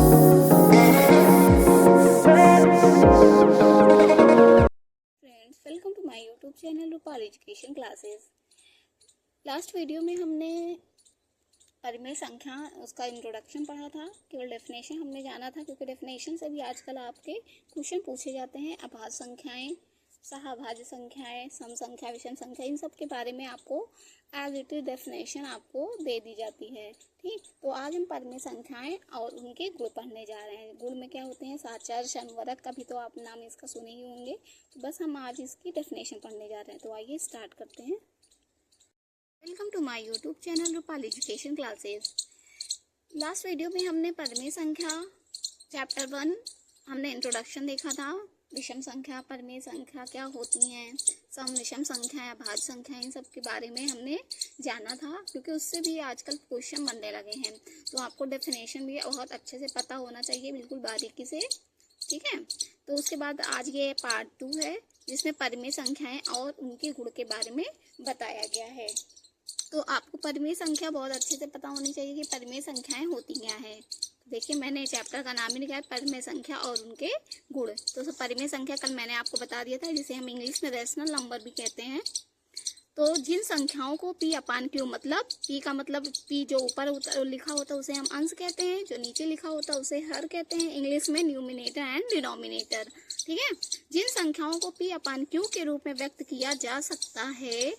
Friends, welcome to my YouTube channel Rupal education classes. Last video में हमने परिमेय संख्या उसका इंट्रोडक्शन पढ़ा था, केवल डेफिनेशन हमने जाना था, क्योंकि डेफिनेशन से भी आजकल आपके क्वेश्चन पूछे जाते हैं। अभाज्य संख्याएं, सहाभाज्य संख्याएं, सम संख्या, विषम संख्या, इन सब के बारे में आपको एज इट इज डेफिनेशन आपको दे दी जाती है। ठीक, तो आज हम परिमेय संख्याएं और उनके गुण पढ़ने जा रहे हैं। गुण में क्या होते हैं? साचार, शमवरक, कभी तो आप नाम इसका सुने ही होंगे। तो बस हम आज इसकी डेफिनेशन पढ़ने जा रहे हैं। तो आइए स्टार्ट करते हैं। Welcome to my YouTube channel Rupal education classes. Last video में हमने परिमेय संख्या चैप्टर 1 हमने इंट्रोडक्शन देखा था। विषम संख्या, परिमेय संख्या क्या होती हैं, सम विषम संख्या, अभाज्य संख्या, इन सब के बारे में हमने जाना था, क्योंकि उससे भी आजकल क्वेश्चन बनने लगे हैं। तो आपको डेफिनेशन भी बहुत अच्छे से पता होना चाहिए, बिल्कुल बारीकी से। ठीक है, तो उसके बाद आज ये पार्ट 2 है, जिसमें परिमेय संख्याएं और उनके गुण के बारे में बताया गया है। तो आपको परिमेय संख्या बहुत अच्छे से पता होनी चाहिए कि परिमेय संख्याएं होती क्या है। देखिए, मैंने चैप्टर का नाम ही लिखा है परिमेय संख्या और उनके गुण। तो परिमेय संख्या कल मैंने आपको बता दिया था, जिसे हम इंग्लिश में रेशनल नंबर भी कहते हैं। तो जिन संख्याओं को पी अपान क्यू, मतलब पी का मतलब पी जो ऊपर लिखा होता है उसे हम अंश कहते हैं, जो नीचे लिखा होता है उसे हर कहते हैं, इंग्लिश में न्यूमिनेटर एंड डिनोमिनेटर। ठीक है, जिन संख्याओं को पी अपान क्यू के रूप में व्यक्त किया जा सकता है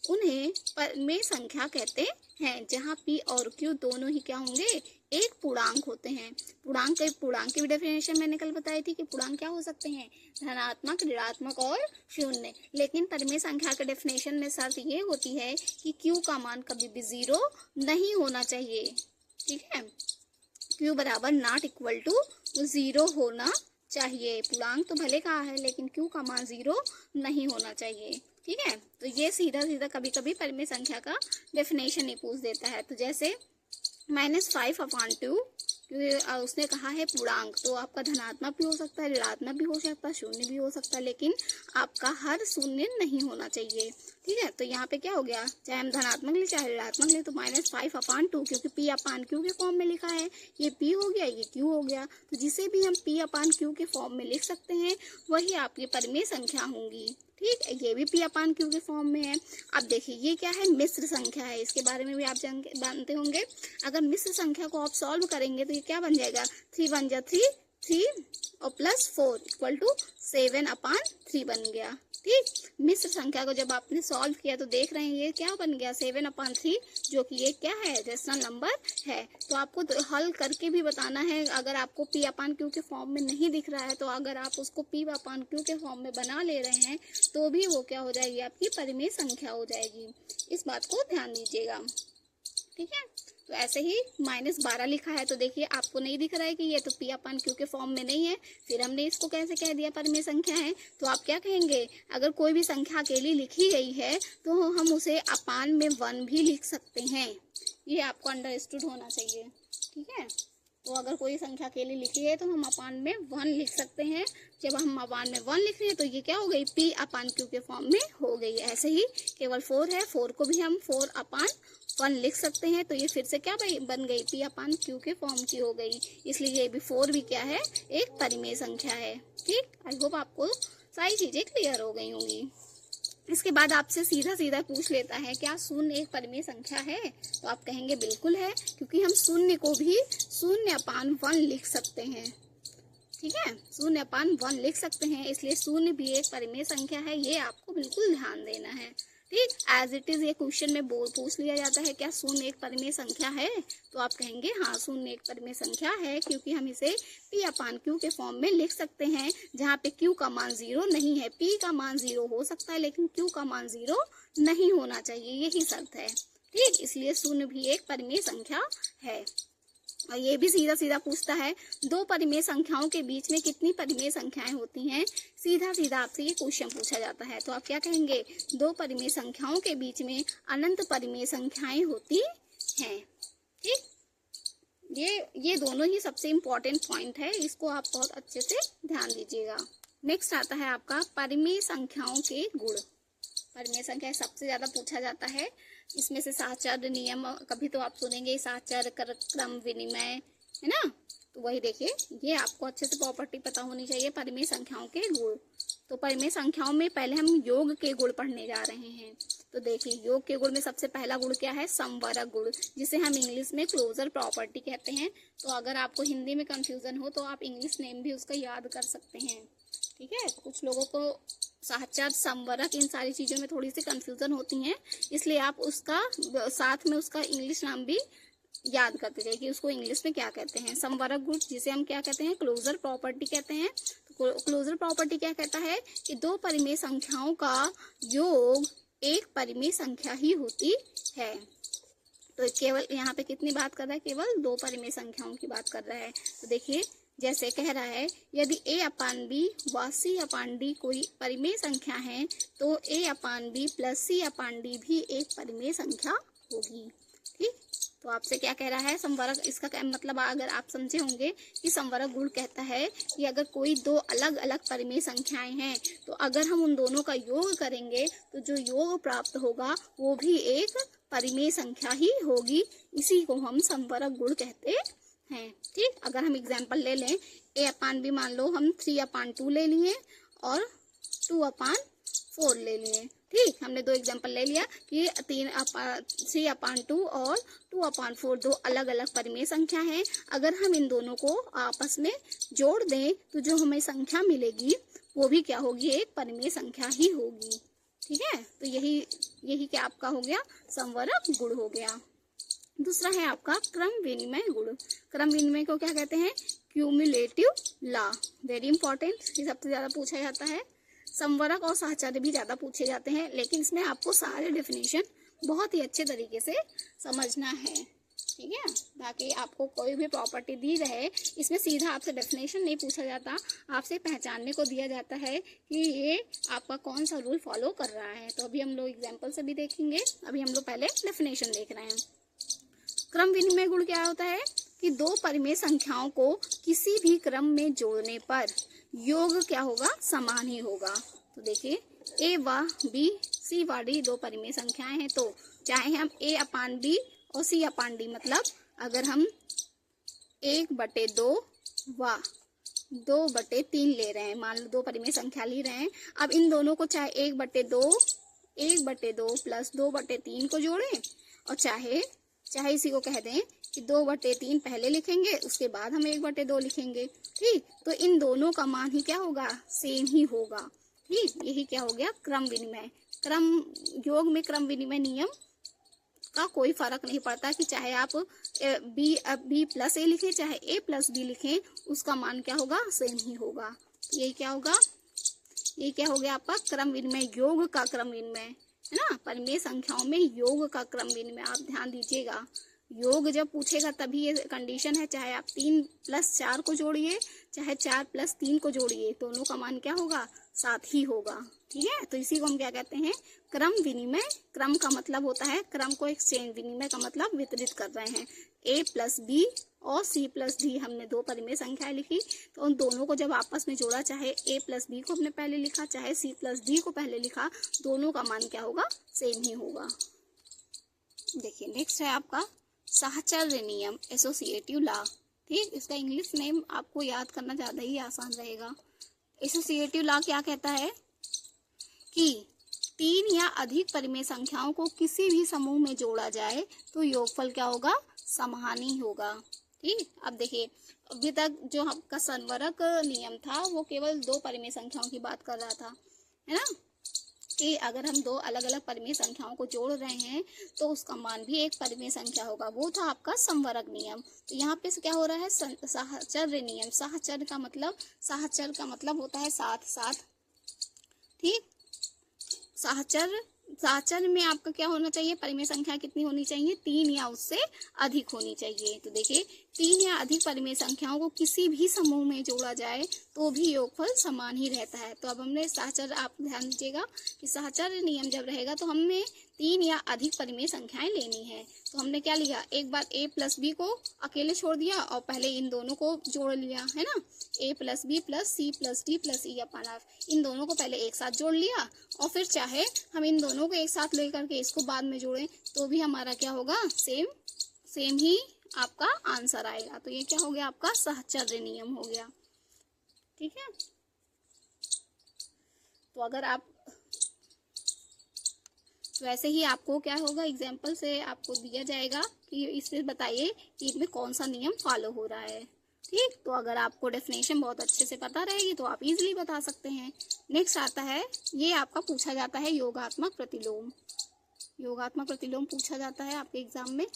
उन्हें परिमेय संख्या कहते हैं, जहाँ पी और क्यू दोनों ही क्या होंगे? एक पूर्णांक होते हैं। पूर्णांक की भी डेफिनेशन मैंने कल बताई थी कि पूर्णांक क्या हो सकते हैं? धनात्मक, ऋणात्मक और शून्य। लेकिन परिमेय संख्या के डेफिनेशन में शर्त ये होती है कि क्यू का मान कभी भी 0 नहीं होना चाहिए। ठीक है, क्यू बराबर नॉट इक्वल टू 0 होना चाहिए। पूर्णांक तो भले कहा है, लेकिन क्यू का मान 0 नहीं होना चाहिए। ठीक है, तो ये सीधा सीधा कभी कभी परिमेय संख्या का डेफिनेशन ही पूछ देता है। तो जैसे -5/2, उसने कहा है पूर्णांक, तो आपका धनात्मक भी हो सकता है, ऋणात्मक भी हो सकता है, शून्य भी हो सकता है, लेकिन आपका हर शून्य नहीं होना चाहिए। ठीक है, तो यहाँ पे क्या हो गया? चाहे हम धनात्मक ले चाहे ऋणात्मक ले, तो -5/2, क्योंकि पी अपान क्यू के फॉर्म में लिखा है। ये पी हो गया, ये क्यू हो गया, तो जिसे भी हम पी अपान क्यू के फॉर्म में लिख सकते हैं वही आपकी परिमेय संख्या होंगी। ठीक है, ये भी पी अपान क्यू के फॉर्म में है। अब देखिए, ये क्या है? मिश्र संख्या है। इसके बारे में भी आप जानते होंगे। अगर मिश्र संख्या को आप सॉल्व करेंगे तो ये क्या बन जाएगा? 3 × 3 3 और +4 = 7/3 बन गया। ठीक, मिश्र संख्या को जब आपने सॉल्व किया तो देख रहे हैं ये क्या बन गया? 7/3, जो कि ये क्या है? रेशनल नंबर है। तो आपको तो हल करके भी बताना है। अगर आपको पी अपान क्यू के फॉर्म में नहीं दिख रहा है, तो अगर आप उसको पी अपान क्यू के फॉर्म में बना ले रहे हैं तो भी वो क्या हो जाएगी? आपकी परिमेय संख्या हो जाएगी। इस बात को ध्यान दीजिएगा। ठीक है, तो ऐसे ही -12 लिखा है, तो देखिए आपको नहीं दिख रहा है कि ये तो पी अपान क्यू के फॉर्म में नहीं है, फिर हमने इसको कैसे कह दिया परिमेय संख्या है? तो आप क्या कहेंगे? अगर कोई भी संख्या अकेली लिखी गई है तो हम उसे अपान में 1 भी लिख सकते हैं। ये आपको अंडरस्टूड होना चाहिए। ठीक है, तो अगर कोई संख्या अकेली लिखी है तो हम अपान में 1 लिख सकते हैं। जब हम अपान में 1 लिख रहे हैं तो ये क्या हो गई? पी अपान क्यू के फॉर्म में हो गई। ऐसे ही केवल 4 है, 4 को भी हम 4/1 लिख सकते हैं, तो ये फिर से क्या बन गई? पी अपान क्यू के फॉर्म की हो गई। इसलिए ये भी 4 भी क्या है? एक परिमेय संख्या है। ठीक, आई होप आपको सारी चीजें क्लियर हो गई होंगी। इसके बाद आपसे सीधा सीधा पूछ लेता है, क्या शून्य एक परिमेय संख्या है? तो आप कहेंगे बिल्कुल है, क्योंकि हम शून्य को भी 0/1 लिख सकते हैं। ठीक है, 0/1 लिख सकते हैं, इसलिए शून्य भी एक परिमेय संख्या है। ये आपको बिल्कुल ध्यान देना है। ठीक, एज इट इज ये क्वेश्चन में पूछ लिया जाता है, क्या शून्य एक परिमेय संख्या है? तो आप कहेंगे हाँ, शून्य एक परिमेय संख्या है, क्योंकि हम इसे पी अपान क्यू के फॉर्म में लिख सकते हैं, जहाँ पे क्यू का मान 0 नहीं है। पी का मान 0 हो सकता है, लेकिन क्यू का मान 0 नहीं होना चाहिए, यही शर्त है। ठीक, इसलिए शून्य भी एक परिमेय संख्या है। और ये भी सीधा सीधा पूछता है, दो परिमेय संख्याओं के बीच में कितनी परिमेय संख्याएं होती हैं? सीधा सीधा आपसे ये क्वेश्चन पूछा जाता है, तो आप क्या कहेंगे? दो परिमेय संख्याओं के बीच में अनंत परिमेय संख्याएं होती हैं। ठीक, ये दोनों ही सबसे इम्पोर्टेंट पॉइंट है, इसको आप बहुत अच्छे से ध्यान दीजिएगा। नेक्स्ट आता है आपका परिमेय संख्याओं के गुण। परिमेय संख्या सबसे ज्यादा पूछा जाता है। इसमें से साहचर्य नियम कभी तो आप सुनेंगे, साहचर्य, क्रम, विनिमय, है ना? तो वही देखिए, ये आपको अच्छे से प्रॉपर्टी पता होनी चाहिए परिमेय संख्याओं के गुण। तो परिमेय संख्याओं में पहले हम योग के गुण पढ़ने जा रहे हैं। तो देखिए, योग के गुण में सबसे पहला गुण क्या है? समवरक गुण, जिसे हम इंग्लिश में क्लोजर प्रॉपर्टी कहते हैं। तो अगर आपको हिंदी में कंफ्यूजन हो तो आप इंग्लिश नेम भी उसका याद कर सकते हैं। ठीक है, कुछ लोगों को साहचर्य, समवरक, इन सारी चीजों में थोड़ी सी कंफ्यूजन होती है, इसलिए आप उसका साथ में उसका इंग्लिश नाम भी याद करते जाइए कि उसको इंग्लिश में क्या कहते हैं। समवरक गुण जिसे हम क्या कहते हैं? क्लोजर प्रॉपर्टी कहते हैं। तो क्लोजर प्रॉपर्टी क्या कहता है कि दो परिमेय संख्याओं का योग एक परिमेय संख्या ही होती है। तो केवल यहाँ पे कितनी बात कर रहा है? केवल दो परिमेय संख्याओं की बात कर रहा है। तो देखिए, जैसे कह रहा है, यदि a/b व c/d कोई परिमेय संख्या है तो a/b प्लस c/d भी एक परिमेय संख्या होगी। ठीक, तो आपसे क्या कह रहा है? समवरक, इसका क्या मतलब अगर आप समझे होंगे कि समवरक गुण कहता है कि अगर कोई दो अलग अलग परिमेय संख्याएं हैं तो अगर हम उन दोनों का योग करेंगे तो जो योग प्राप्त होगा वो भी एक परिमेय संख्या ही होगी। इसी को हम समवरक गुण कहते हैं। ठीक, अगर हम एग्जाम्पल ले लें, a/b मान लो हम 3/2 ले लिए और 2/4 ले लिए। ठीक, हमने दो एग्जाम्पल ले लिया कि 3/2 और 2/4 दो अलग अलग परिमेय संख्या है। अगर हम इन दोनों को आपस में जोड़ दें तो जो हमें संख्या मिलेगी वो भी क्या होगी? एक परिमेय संख्या ही होगी। ठीक है, तो यही क्या आपका हो गया? समवरक गुण हो गया। दूसरा है आपका क्रम विनिमय गुण। क्रम विनिमय को क्या कहते हैं? Cumulative law. वेरी इंपॉर्टेंट, ये सबसे ज्यादा पूछा जाता है। समवरक और साहचर्य भी ज्यादा पूछे जाते हैं, लेकिन इसमें आपको सारे डेफिनेशन बहुत ही अच्छे तरीके से समझना है। ठीक है, ताकि आपको कोई भी प्रॉपर्टी दी रहे, इसमें सीधा आपसे डेफिनेशन नहीं पूछा जाता, आपसे पहचानने को दिया जाता है कि ये आपका कौन सा रूल फॉलो कर रहा है। तो अभी हम लोग एग्जाम्पल से भी देखेंगे, अभी हम लोग पहले डेफिनेशन देख रहे हैं। क्रम विनिमय गुण क्या होता है कि दो परिमेय संख्याओं को किसी भी क्रम में जोड़ने पर योग क्या होगा? समान ही होगा। तो देखिए, a व b, c व d दो परिमेय संख्याएं हैं, तो चाहे हम a/b और c/d, मतलब अगर हम 1/2 व 2/3 ले रहे हैं, मान लो दो परिमेय संख्या ले रहे हैं, अब इन दोनों को चाहे 1/2 प्लस 2/3 को जोड़ें और चाहे इसी को कह दें कि 2/3 पहले लिखेंगे, उसके बाद हम 1/2 लिखेंगे। ठीक, तो इन दोनों का मान ही क्या होगा? सेम ही होगा। ठीक, यही क्या हो गया? क्रम विनिमय। योग में क्रम विनिमय नियम का कोई फर्क नहीं पड़ता कि चाहे आप b प्लस a लिखें चाहे a प्लस b लिखें, उसका मान क्या होगा? सेम ही होगा। यही क्या होगा? ये क्या हो गया आपका? क्रम विनिमय, योग का क्रम विनिमय, है ना। परिमेय संख्याओं में योग का क्रम विनिमय, आप ध्यान दीजिएगा। योग जब पूछेगा तभी ये कंडीशन है, चाहे आप 3+4 को जोड़िए चाहे 4+3 को जोड़िए, दोनों का मान क्या होगा? 7 ही होगा। ठीक है, तो इसी को हम क्या कहते हैं? क्रम विनिमय। क्रम का मतलब होता है क्रम को एक्सचेंज, विनिमय का मतलब वितरित कर रहे हैं। a+b और c+d हमने दो परिमेय संख्याएं लिखी, तो उन दोनों को जब आपस में जोड़ा, चाहे a+b को हमने पहले लिखा चाहे c+d को पहले लिखा, दोनों का मान क्या होगा? सेम ही होगा। देखिए, नेक्स्ट है आपका साहचर्य नियम, एसोसिएटिव लॉ। ठीक, इसका इंग्लिश नेम आपको याद करना ज्यादा ही आसान रहेगा। एसोसिएटिव लॉ क्या कहता है कि 3 या अधिक परिमेय संख्याओं को किसी भी समूह में जोड़ा जाए तो योगफल क्या होगा? समान ही होगा। ठीक, अब देखिए, अभी तक जो आपका समवरक नियम था वो केवल दो परिमेय संख्याओं की बात कर रहा था, है ना, कि अगर हम दो अलग अलग परिमेय संख्याओं को जोड़ रहे हैं तो उसका मान भी एक परिमेय संख्या होगा, वो था आपका समवरक नियम। तो यहाँ पे क्या हो रहा है? साहचर्य नियम। साहचर्य का मतलब होता है साथ साथ। ठीक, साहचर्य में आपका क्या होना चाहिए? परिमेय संख्या कितनी होनी चाहिए? 3 या उससे अधिक होनी चाहिए। तो देखिए, 3 या अधिक परिमेय संख्याओं को किसी भी समूह में जोड़ा जाए तो भी योगफल समान ही रहता है। तो अब हमने साहचर्य, आप ध्यान दीजिएगा कि साहचर्य नियम जब रहेगा तो हमें 3 या अधिक परिमेय संख्याएं लेनी है। तो हमने क्या लिया? एक बार a+b को अकेले छोड़ दिया और पहले इन दोनों को जोड़ लिया, है ना। a+b plus c+d plus e/r, इन दोनों को पहले एक साथ जोड़ लिया और फिर चाहे हम इन दोनों को एक साथ लेकर के इसको बाद में जोड़ें तो भी हमारा क्या होगा? सेम ही आपका आंसर आएगा। तो ये क्या हो गया, आपका सहचर्य नियम हो गया। ठीक है, तो अगर आप वैसे ही आपको क्या होगा, एग्जाम्पल से आपको दिया जाएगा कि इससे बताइए कि इसमें कौन सा नियम फॉलो हो रहा है। ठीक, तो अगर आपको डेफिनेशन बहुत अच्छे से पता रहेगी तो आप इजीली बता सकते हैं। नेक्स्ट आता है, ये आपका पूछा जाता है योगात्मक प्रतिलोम। योगात्मक प्रतिलोम पूछा जाता है आपके एग्जाम में।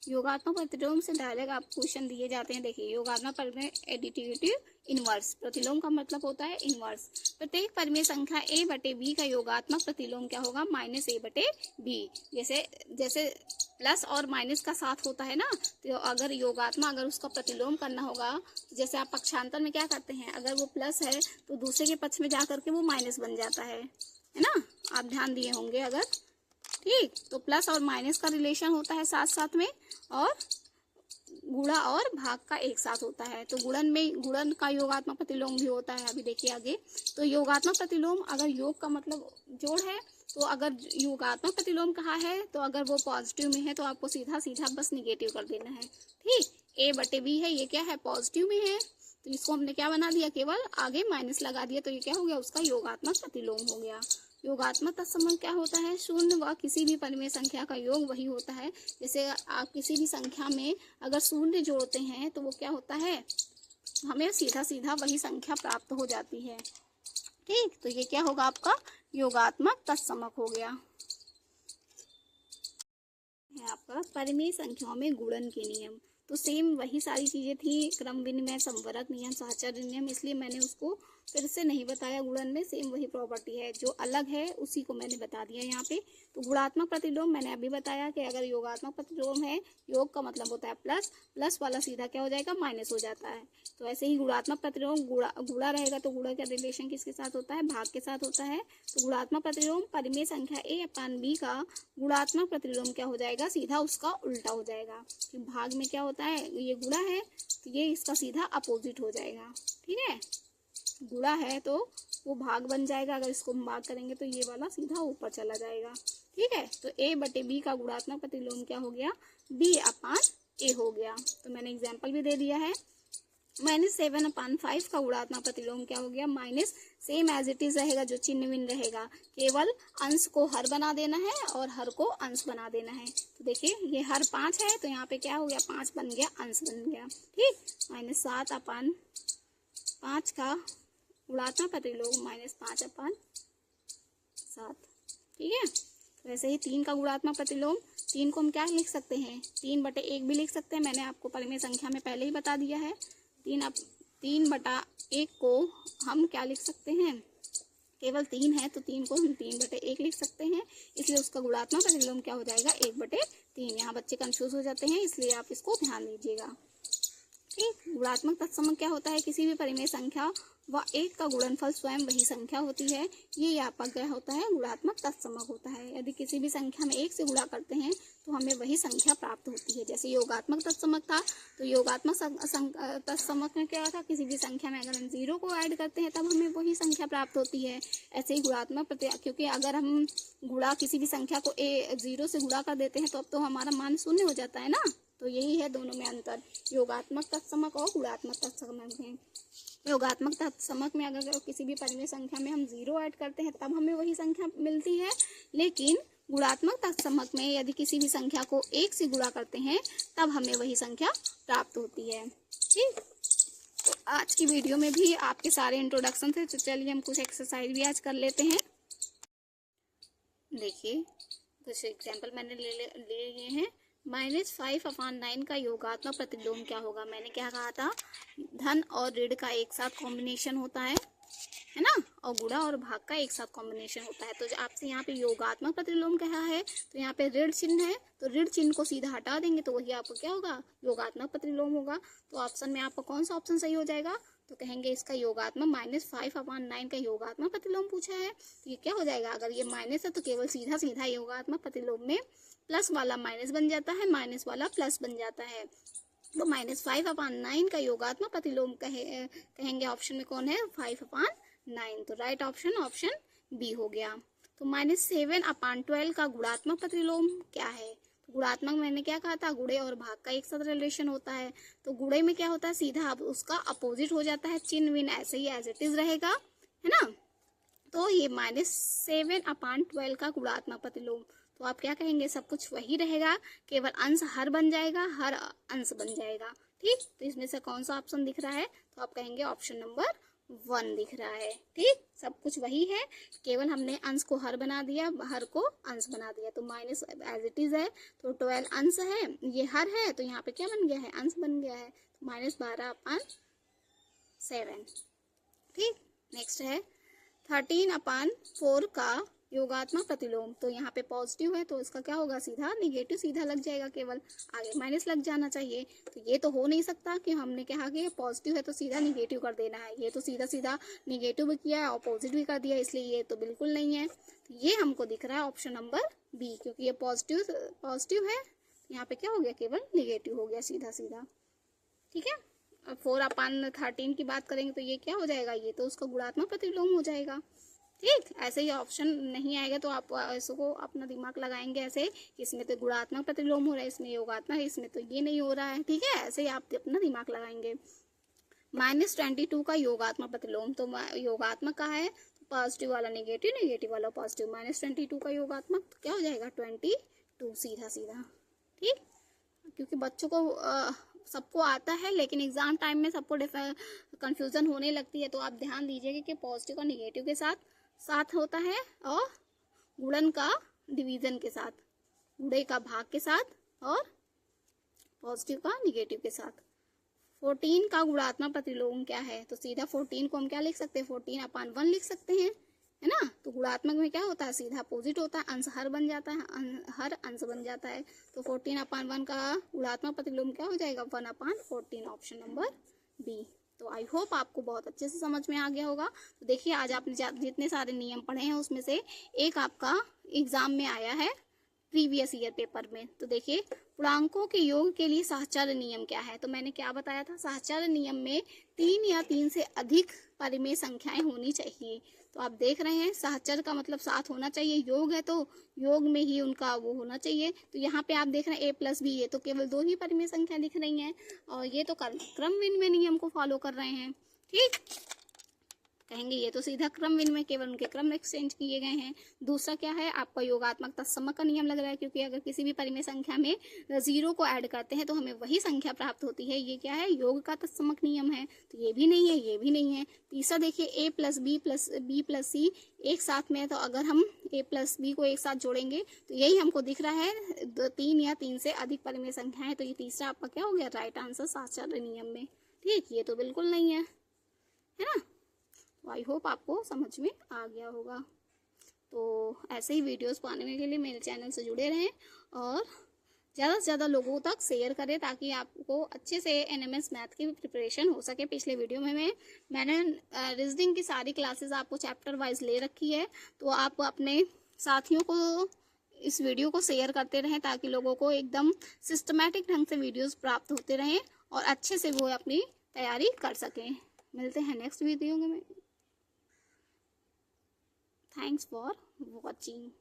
योगात्मक प्रतिलोम से डायरेक्ट आप क्वेश्चन दिए जाते हैं। देखिए, योगात्मक परिमेय एडिटिव इनवर्स, प्रतिलोम का मतलब होता है इनवर्स। प्रत्येक परिमेय संख्या a बटे b का योगात्मक प्रतिलोम क्या होगा, माइनस a बटे b। जैसे प्लस और माइनस का साथ होता है ना, तो अगर योगात्मक अगर उसका प्रतिलोम करना होगा, जैसे आप पक्षांतर में क्या करते हैं, अगर वो प्लस है तो दूसरे के पक्ष में जा करके वो माइनस बन जाता है ना, आप ध्यान दिए होंगे अगर। ठीक, तो प्लस और माइनस का रिलेशन होता है साथ साथ में, और गुणा और भाग का एक साथ होता है। तो गुणन का योगात्मक प्रतिलोम भी होता है। अभी देखिए आगे, तो योगात्मक प्रतिलोम अगर योग का मतलब जोड़ है, तो अगर योगात्मक प्रतिलोम कहा है तो अगर वो पॉजिटिव में है तो आपको सीधा सीधा बस निगेटिव कर देना है। ठीक, a बटे b है, ये क्या है, पॉजिटिव में है, तो इसको हमने क्या बना दिया, केवल आगे माइनस लगा दिया, तो ये क्या हो गया, उसका योगात्मक प्रतिलोम हो गया। योगात्मक तत्सम क्या होता है, शून्य व किसी भी परिमेय संख्या का योग वही होता है। जैसे आप किसी भी संख्या में अगर शून्य जोड़ते हैं तो वो क्या होता है, हमें सीधा सीधा वही संख्या प्राप्त हो जाती है। ठीक, तो ये क्या होगा, आपका योगात्मक तत्समक हो गया। है आपका परिमेय संख्याओं में गुणन के नियम। तो सेम वही सारी चीजें थी, क्रम विनिमय, संवरक नियम, सहचर्य नियम, इसलिए मैंने उसको फिर से नहीं बताया। गुणन में सेम वही प्रॉपर्टी है, जो अलग है उसी को मैंने बता दिया यहाँ पे। तो गुणात्मक प्रतिलोम मैंने अभी बताया कि अगर योगात्मक प्रतिलोम है, योग का मतलब होता है प्लस, प्लस वाला सीधा क्या हो जाएगा, माइनस हो जाता है। तो ऐसे ही गुणात्मक प्रतिलोम गुणा रहेगा, तो गुणा का रिलेशन किसके साथ होता है, भाग के साथ होता है। तो गुणात्मक प्रतिलोम परिमेय संख्या a अपान b का गुणात्मक प्रतिलोम क्या हो जाएगा, सीधा उसका उल्टा हो जाएगा। कि भाग में क्या होता है, ये गुणा है तो ये इसका सीधा अपोजिट हो जाएगा। ठीक है, गुणा है तो वो भाग बन जाएगा, अगर इसको हम भाग करेंगे तो ये वाला सीधा ऊपर चला जाएगा। ठीक है, तो a बटे b का गुणात्मक प्रतिलोम क्या हो गया, b अपान a हो गया। तो मैंने एग्जाम्पल भी दे दिया है। -7/5 का गुणात्मक प्रतिलोम क्या हो गया, minus same as it is रहेगा, जो चिन्ह विन रहेगा, केवल अंश को हर बना देना है और हर को अंश बना देना है। तो देखिए ये हर 5 है, तो यहाँ पे क्या हो गया, 5 बन गया, अंश बन गया। ठीक, -7/5 का गुणात्मक प्रतिलोम -5/7। ठीक है, वैसे ही 3 का गुणात्मक प्रतिलोम, 3 को हम क्या लिख सकते हैं, 3/1 भी लिख सकते हैं। मैंने आपको परिमेय संख्या में पहले ही बता दिया है। 3/1 को हम क्या लिख सकते हैं, केवल 3 है तो 3 को हम 3/1 लिख सकते हैं, इसलिए उसका गुणात्मक प्रतिलोम क्या हो जाएगा, 1/3। यहाँ बच्चे कंफ्यूज हो जाते हैं, इसलिए आप इसको ध्यान दीजिएगा। ठीक, गुणात्मक तत्समक क्या होता है, किसी भी परिमेय संख्या व 1 का गुणनफल स्वयं वही संख्या होती है, ये आपका क्या होता है, गुणात्मक तत्समक होता है। यदि किसी भी संख्या में 1 से गुणा करते हैं तो हमें वही संख्या प्राप्त होती है। जैसे योगात्मक तत्समक था, तो योगात्मक तत्समक में क्या था, किसी भी संख्या में अगर हम 0 को ऐड करते हैं तब हमें वही संख्या प्राप्त होती है। ऐसे ही गुणात्मक क्योंकि अगर हम गुणा किसी भी संख्या को 0 से गुणा कर देते हैं तो अब तो हमारा मान 0 हो जाता है ना। तो यही है दोनों में अंतर, योगात्मक तत्समक और गुणात्मक तत्समक में। योगात्मक तत्समक में अगर किसी भी परिमेय संख्या में हम 0 ऐड करते हैं तब हमें वही संख्या मिलती है, लेकिन गुणात्मक तत्समक में यदि किसी भी संख्या को 1 से गुणा करते हैं तब हमें वही संख्या प्राप्त होती है। ठीक, तो आज की वीडियो में भी आपके सारे इंट्रोडक्शन थे, तो चलिए हम कुछ एक्सरसाइज भी आज कर लेते हैं। देखिए कुछ एग्जाम्पल मैंने ले लिए हैं। -5/9 का योगात्मक प्रतिलोम क्या होगा, मैंने क्या कहा था, धन और ऋण का एक साथ कॉम्बिनेशन होता है ना, और गुणा और भाग का एक साथ कॉम्बिनेशन होता है। तो आपसे यहाँ पे योगात्मक प्रतिलोम कहा है, तो यहाँ पे ऋण चिन्ह है, तो ऋण चिन्ह को सीधा हटा देंगे तो वही आपको क्या होगा, योगात्मक प्रतिलोम होगा। तो ऑप्शन में आपका कौन सा ऑप्शन सही हो जाएगा, तो कहेंगे इसका योगात्मक -5/9 का योगात्मक प्रतिलोम पूछा है, तो ये क्या हो जाएगा, अगर ये माइनस है तो केवल सीधा सीधा योगात्मक प्रतिलोम में प्लस वाला माइनस बन जाता है, माइनस वाला प्लस बन जाता है। तो -5/9 का योगात्मक प्रतिलोम कहेंगे ऑप्शन में कौन है, 5/9। तो राइट ऑप्शन बी हो गया। तो -7/12 का गुणात्मक प्रतिलोम क्या है, तो गुणात्मक मैंने क्या कहा था, गुणे और भाग का एक साथ रिलेशन होता है। तो गुणे में क्या होता है, सीधा अब उसका अपोजिट हो जाता है, चिन्ह विन ऐसे ही एज इट इज रहेगा, है ना। तो ये -7/12 का गुणात्मक प्रतिलोम, तो आप क्या कहेंगे, सब कुछ वही रहेगा, केवल अंश हर बन जाएगा, हर अंश बन जाएगा। ठीक, तो इसमें से कौन सा ऑप्शन दिख रहा है, तो आप कहेंगे ऑप्शन नंबर 1 दिख रहा है। ठीक, सब कुछ वही है, केवल हमने अंश को हर बना दिया, हर को अंश बना दिया। तो माइनस एज इट इज है, तो 12 अंश है, ये हर है, तो यहाँ पे क्या बन गया है, अंश बन गया है, तो -12/7। ठीक, नेक्स्ट है 13/4 का योगात्मक प्रतिलोम, तो यहाँ पे पॉजिटिव है तो इसका क्या होगा, सीधा निगेटिव सीधा लग जाएगा, केवल आगे माइनस लग जाना चाहिए। तो ये तो हो नहीं सकता कि हमने कहा कि पॉजिटिव है तो सीधा निगेटिव कर देना है, ये तो सीधा सीधा निगेटिव भी किया है और पॉजिटिव भी कर दिया, इसलिए ये तो बिल्कुल नहीं है। तो ये हमको दिख रहा है ऑप्शन नंबर बी, क्योंकि ये पॉजिटिव है, यहाँ पे क्या हो गया, केवल निगेटिव हो गया सीधा सीधा। ठीक है, अब 4/13 की बात करेंगे तो ये क्या हो जाएगा, ये तो उसका गुणात्मक प्रतिलोम हो जाएगा। ठीक, ऐसे ही ऑप्शन नहीं आएगा तो आप इसको अपना दिमाग लगाएंगे ऐसे, इसमें तो गुणात्मक प्रतिलोम हो रहा है, इसमें योगात्मक है, इसमें तो ये नहीं हो रहा है। ठीक है, ऐसे ही आप अपना दिमाग लगाएंगे। -22 का योगात्मक प्रतिलोम, तो योगात्मक का है, पॉजिटिव वाला निगेटिव, निगेटिव वाला पॉजिटिव, -22 का योगात्मक तो क्या हो जाएगा, 22 सीधा सीधा। ठीक, क्योंकि बच्चों को सबको आता है, लेकिन एग्जाम टाइम में सबको कंफ्यूजन होने लगती है, तो आप ध्यान दीजिएगा कि पॉजिटिव का निगेटिव के साथ होता है, और गुणन का डिवीजन के साथ, गुणे का भाग के साथ, और पॉजिटिव का निगेटिव के साथ। 14 का गुणात्मक प्रतिलोम क्या है, तो सीधा 14 को हम क्या लिख सकते हैं, 14/1 लिख सकते हैं, है ना। तो गुणात्मक में क्या होता है, सीधा अपोजिट होता है, अंश हर बन जाता है, हर अंश बन जाता है। तो 14/1 का गुणात्मक प्रतिलोम क्या हो जाएगा, 1/14, ऑप्शन नंबर बी। तो आई होप आपको बहुत अच्छे से समझ में आ गया होगा। तो देखिए, आज आपने जितने सारे नियम पढ़े हैं उसमें से एक आपका एग्जाम में आया है प्रीवियस ईयर पेपर में। तो देखिए, पूर्णांकों के योग के लिए साहचर्य नियम क्या है, तो मैंने क्या बताया था, साहचर्य नियम में 3 या 3 से अधिक परिमेय संख्याएं होनी चाहिए। तो आप देख रहे हैं, साहचर्य का मतलब साथ होना चाहिए, योग है तो योग में ही उनका वो होना चाहिए। तो यहाँ पे आप देख रहे हैं a+b, ये तो केवल 2 ही परिमेय संख्या दिख रही हैं, और ये तो क्रम विनिमय नियम को फॉलो कर रहे हैं। ठीक, कहेंगे ये तो सीधा क्रम विनिमय, केवल उनके क्रम एक्सचेंज किए गए हैं। दूसरा क्या है, आपका योगात्मक तत्समक का नियम लग रहा है, क्योंकि अगर किसी भी परिमेय संख्या में 0 को ऐड करते हैं तो हमें वही संख्या प्राप्त होती है। ये क्या है, योग का तत्समक नियम है, तो ये भी नहीं है, ये भी नहीं है। तीसरा देखिए, a+b+b+c एक साथ में है, तो अगर हम a+b को एक साथ जोड़ेंगे तो यही हमको दिख रहा है 3 या 3 से अधिक परिमेय संख्या है। तो ये तीसरा आपका क्या हो गया, राइट आंसर साहचर्य नियम में। ठीक, ये तो बिल्कुल नहीं है ना। आई होप आपको समझ में आ गया होगा। तो ऐसे ही वीडियोस पाने के लिए मेरे चैनल से जुड़े रहें, और ज़्यादा से ज़्यादा लोगों तक शेयर करें, ताकि आपको अच्छे से NMS मैथ की प्रिपरेशन हो सके। पिछले वीडियो में मैंने रीजनिंग की सारी क्लासेस आपको चैप्टर वाइज ले रखी है, तो आप अपने साथियों को इस वीडियो को शेयर करते रहें, ताकि लोगों को एकदम सिस्टमेटिक ढंग से वीडियोस प्राप्त होते रहें और अच्छे से वो अपनी तैयारी कर सकें। मिलते हैं नेक्स्ट वीडियो में। Thanks for watching.